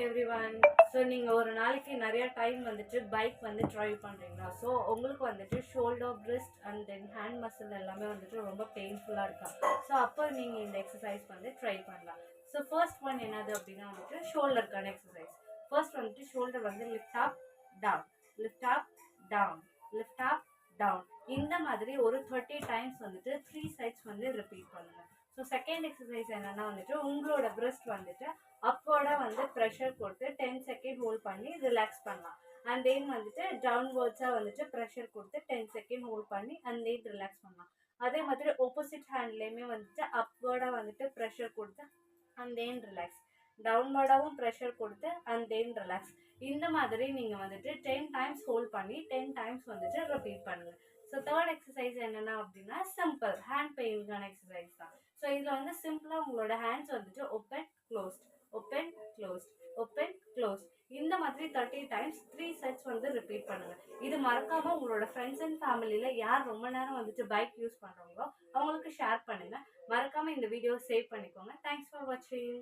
everyone. So நீங்கள் ஒரு நாளைக்கு நிறைய டைம் வந்துட்டு பைக் வந்து ட்ரைவ் பண்ணுறீங்களா? ஸோ உங்களுக்கு வந்துட்டு shoulder, wrist and then hand muscle எல்லாமே வந்துட்டு ரொம்ப பெயின்ஃபுல்லாக இருக்கா? ஸோ அப்போ நீங்கள் இந்த எக்ஸசைஸ் வந்து ட்ரை பண்ணலாம். ஸோ ஃபர்ஸ்ட் ஒன் என்னது அப்படின்னா வந்துட்டு ஷோல்டருக்கான எக்ஸசைஸ். ஃபர்ஸ்ட் வந்துட்டு ஷோல்டர் வந்து lift up down, lift up down, lift up down. இந்த மாதிரி ஒரு 30 டைம்ஸ் வந்துட்டு 3 சைட்ஸ் வந்து ரிப்பீட் பண்ணுங்க. ஸோ செகண்ட் எக்ஸசைஸ் என்னன்னா வந்துட்டு உங்களோட பிரெஸ்ட் வந்துட்டு அப்போட வந்து ப்ரெஷர் கொடுத்து 10 செகண்ட் ஹோல்ட் பண்ணி ரிலாக்ஸ் பண்ணலாம். அண்ட் தென் வந்துட்டு டவுன்வர்ட்ஸாக வந்துட்டு ப்ரெஷர் கொடுத்து 10 செகண்ட் ஹோல்ட் பண்ணி அண்ட் தென் ரிலாக்ஸ் பண்ணலாம். அதே மாதிரி ஆப்போசிட் ஹேண்ட்லேயுமே வந்துட்டு அப்வர்டாக வந்துட்டு ப்ரெஷர் கொடுத்து அண்ட் தென் ரிலாக்ஸ், டவுன்வர்டாகவும் ப்ரெஷர் கொடுத்து அண்ட் தென் ரிலாக்ஸ். இந்த மாதிரி நீங்கள் வந்துட்டு 10 டைம்ஸ் ஹோல்ட் பண்ணி 10 டைம்ஸ் வந்துட்டு ரிப்பீட் பண்ணுங்கள். ஸோ தேர்ட் எக்ஸசைஸ் என்னென்னா அப்படின்னா சிம்பிள் ஹேண்ட் பெயினுக்கான எக்ஸசைஸ் தான். ஸோ இதில் வந்து சிம்பிளாக உங்களோட ஹேண்ட்ஸ் வந்துட்டு open closed, open closed, open closed. இந்த மாதிரி 30 டைம்ஸ் 3 செட்ஸ் வந்து ரிப்பீட் பண்ணுங்கள். இது மறக்காமல் உங்களோட ஃப்ரெண்ட்ஸ் அண்ட் ஃபேமிலியில் யார் ரொம்ப நேரம் வந்துட்டு பைக் யூஸ் பண்ணுறாங்களோ அவங்களுக்கு ஷேர் பண்ணுங்கள். மறக்காமல் இந்த வீடியோ சேவ் பண்ணிக்கோங்க. தேங்க்ஸ் ஃபார் வாட்சிங்.